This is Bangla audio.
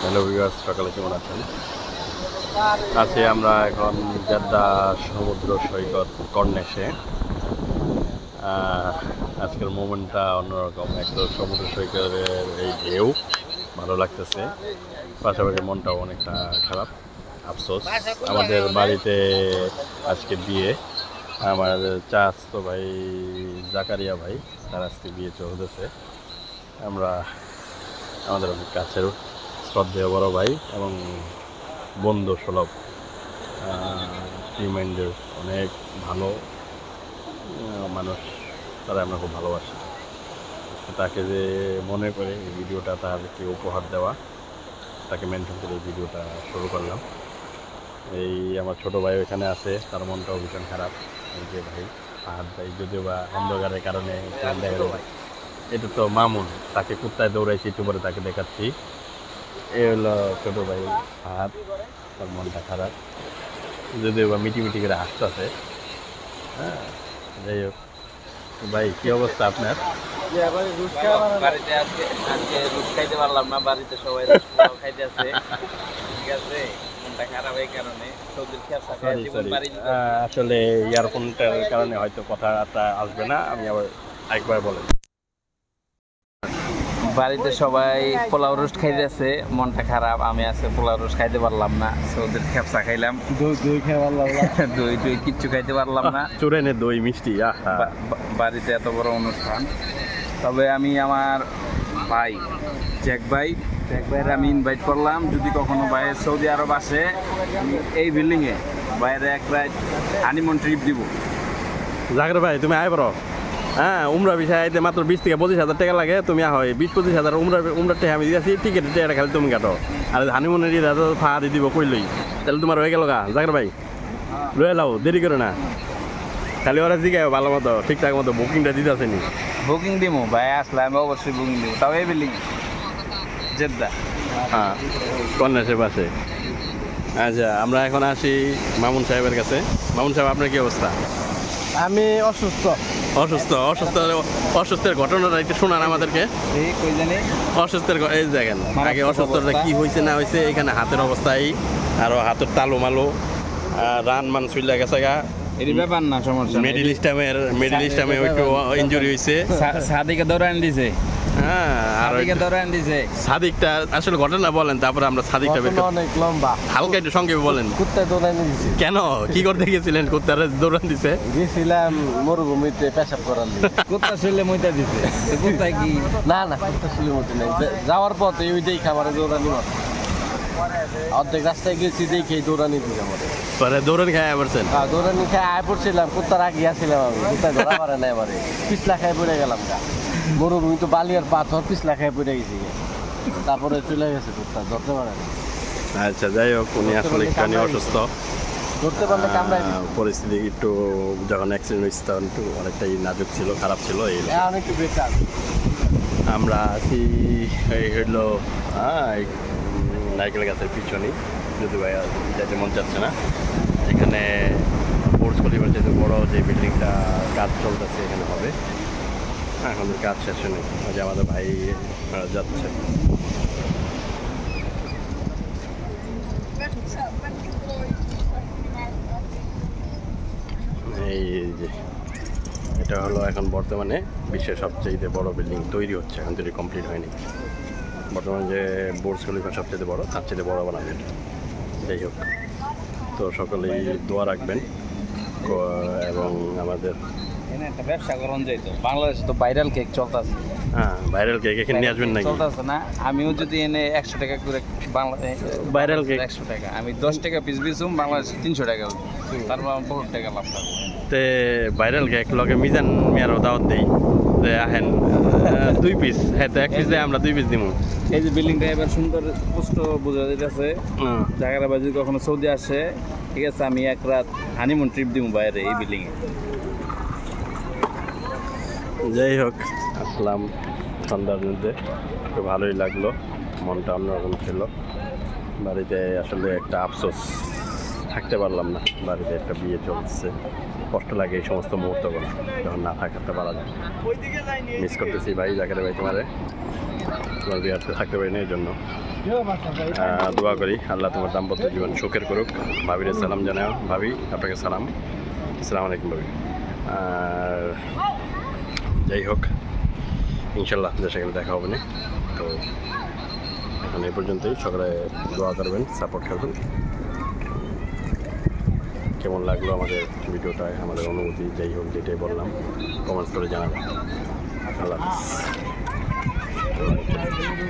হ্যালো ভিউয়ার্স, সকালে কেমন আছেন? আছি আমরা এখন জেদ্দা সমুদ্র সৈকত কর্নেশে। আজকের মোমেন্টটা অন্যরকম। এক তো সমুদ্র সৈকতের এই ঢেউ ভালো লাগতেছে, পাশাপাশি মনটাও অনেকটা খারাপ, আফসোস। আমাদের বাড়িতে আজকে বিয়ে, আমার চাচাতো ভাই জাকারিয়া ভাই, তার আজকে বিয়ে চলতেছে। আমরা আমাদের অনেক কাছের শ্রদ্ধেয় বড় ভাই এবং বন্ধু সুলভ, ফ্রি মাইন্ডের অনেক ভালো মানুষ, তারা আমরা খুব ভালোবাসি। তাকে যে মনে করে এই ভিডিওটা তাদেরকে উপহার দেওয়া, তাকে মেনশন করে এই ভিডিওটা শুরু করলাম। এই আমার ছোটো ভাই এখানে আছে, তার মনটাও ভীষণ খারাপ। এই যে ভাই ফাহাদ ভাই, যদিও বা অন্ধকারের কারণে দেখা যায়। এটা তো মামুন, তাকে কুত্তায় দৌড়াইছি, একটু পরে তাকে দেখাচ্ছি। এ হলো ছোটো ভাই ফাহাদ, তার মনটা খারাপ, যদিও বা মিটি করে হাসতেছে। হ্যাঁ, যাই হোক ভাই, কি অবস্থা আপনার? বাড়িতে আজকে রুট খাইতে পারলাম না, বাড়িতে সবাই খাইতে আছে, ঠিক আছে। মনটা খারাপ এই কারণে, আসলে ইয়ারফোনটার কারণে হয়তো কথাটা আসবে না, আমি আবার একবার বলেন। বাড়িতে সবাই পোলাও রোস্ট খাইতেছে, মনটা খারাপ। আমি আজকে পোলাও রোস্ট খাইতে পারলাম না, ওদের খেপসা খাইলাম, দই খাই পারলাম না, দই কিচ্ছু খাইতে পারলাম না। চুরেনে দই মিষ্টি, বাড়িতে এত বড় অনুষ্ঠান। তবে আমি আমার ভাই জ্যাক ভাইয়ের আমি ইনভাইট করলাম, যদি কখনো ভাইয়ের সৌদি আরব আসে, আমি এই বিল্ডিংয়ে বাইরে এক রাত হানিমুন ট্রিপ দিব। জাকির ভাই, তুমি আয় পারো। হ্যাঁ, উমরা বিষয় আইতে মাত্র 20 থেকে 25 হাজার টাকা লাগে। তুমি হয় 20-25 হাজার উমরার টাকা আমি দিয়েছি, টিকিটের টাকা খালি তুমি কাটো। আর হানিমুনের ফাঁড়া দিয়ে দিব কইলই, তাহলে তোমার হয়ে গেল গা। জাকির ভাই লয়ে লাও, দেরি করে না। খালি ওরা জিগায় ভালো মতো ঠিকঠাক মতো বুকিংটা দিতে আসেনি। বুকিং দিব ভাই, আসলে আমি অবশ্যই বুকিং দিব, তাও এই বিল্ডিং জেদ্দা, হ্যাঁ, কন্যাসের পাশে। আচ্ছা, আমরা এখন আসি মামুন সাহেবের কাছে। মামুন সাহেব, আপনার কি অবস্থা? আমি অসুস্থের ঘটনাটা একটু শোনান আমাদেরকে। অসুস্থের এই দেখেন, আগে অসুস্থতা কি হয়েছে না হয়েছে, এখানে হাতের অবস্থা এই, আরো হাতের তালু মালো রান মান চুইলা গেছে গা। ব্যাপার না, সমস্যা। মিডল ইস্টামে একটু ইনজুরি হয়েছে। সাদিকে দৌড়ান দিছে। হ্যাঁ, আর সাদিকটা আসলে ঘটনা বলেন, তারপরে আমরা সাদিকটা অনেক লম্বা, হালকা একটু সঙ্গে বলেন। কুত্তা দৌড়ান দিছে। কেন, কি করতে গেছিলেন? কুত্তারে দৌড়ান দিছে? গেছিলাম মরুভূমিতে পেশাব করার জন্য। কুত্তা শুলে মইতা দিছে। কুত্তা কি? না, কুত্তা শুলে মইতে নাই। যাওয়ার পথে ওইটাই খাবারে দৌড়ানি মাত্র অর্ধেক রাস্তায় গেছি, দেখে দৌড়ানি দিছে আমার। পরে দৌড়ানি খাই পড়ছেন? দৌড়ানি খাই আয় পড়ছিলাম, কুত্তার আগে আসছিলাম আমি। কুত্তা ধরা পারে না, এবারে পিছলা খাই পড়ে গেলাম। মরুভূমি তো বালি আর পাথর, পিছলা খাই পড়ে গেছি, তারপরে চলে গেছে কুত্তা, ধরতে পারে না। আচ্ছা, যাই হোক, উনি আসলে একটু অসুস্থ, ধরতে পারলে কামড়াই দিত। পরিস্থিতি একটু যখন অ্যাক্সিডেন্ট হয়েছে তখন একটু অনেকটাই নাজুক ছিল, খারাপ ছিল। এই অনেকটু বেটার। আমরা আছি এই হইলো নারকেল গাছের পিছনেই, যদি ভাই যাইতে মন চাচ্ছে না। এখানে বুর্জ খলিফার যেহেতু বড় যে বিল্ডিংটা কাজ চলতেছে, এখানে হবে। এখন কাজ শেষ নেই, যে আমাদের ভাই যাচ্ছে। এই যে এটা হলো এখন বর্তমানে বিশ্বের সবচেয়ে বড় বিল্ডিং তৈরি হচ্ছে, এখন তৈরি কমপ্লিট হয়নি। বর্তমানে যে বুর্জ খলিফা সবচেয়ে বড়, তার চেয়ে বড় বানাবে। যাই হোক, তো সকলেই দোয়া রাখবেন এবং আমাদের একটা ব্যবসা করুন যাইতো। বাংলাদেশে তো ভাইরাল কেক চলতেছে। হ্যাঁ, ভাইরাল কেক এখানে নিয়ে আসবেন নাকি? চলতেছে না, আমিও যদি এনে 100 টাকা করে, বাংলাদেশ ভাইরাল কেক 100 টাকা, আমি 10 টাকা পিস বেচুম, বাংলাদেশে 300 টাকা, তারপর আমার বহুত টাকা লাভ পাবো। তে ভাইরাল কেক লগে মিজান মিয়ারও দাওয়াত দেই যে আহেন 2 পিস। হ্যাঁ, তো 1 পিস দেয়, আমরা 2 পিস দিব। এই যে বিল্ডিংটা এবার সুন্দর স্পষ্ট বোঝা যাইতেছে। জায়গাটা যদি কখনো সৌদি আসে, ঠিক আছে, আমি এক রাত হানিমুন ট্রিপ দিব বাইরে এই বিল্ডিংয়ে। যাই হোক, আসলাম সন্ধ্যার মধ্যে, একটু ভালোই লাগলো, মনটা অন্যরকম ছিল। বাড়িতে আসলে একটা আফসোস, থাকতে পারলাম না। বাড়িতে একটা বিয়ে চলছে, কষ্ট লাগে এই সমস্ত মুহূর্তগুলো যখন না থাকতে পারা যায়। মিস করতেছি ভাই, জাকির ভাই, তোমার বিয়ে থাকতে পারি না, এই জন্য। দোয়া করি আল্লাহ তোমার দাম্পত্য জীবন সুখের করুক। ভাবির সালাম জানাও। ভাবি আপনাকে সালাম। আসসালামু আলাইকুম ভাবি। আর যাই হোক ইনশাল্লাহ দেশে গেলে দেখা হবে না। তো এখন এই পর্যন্তই। সকালে দোয়া করবেন, সাপোর্ট করবেন। কেমন লাগলো আমাদের ভিডিওটা, আমাদের অনুভূতি যাই হোক যেটাই বললাম কমেন্টস করে জানাবেন। আল্লাহ হাফেজ।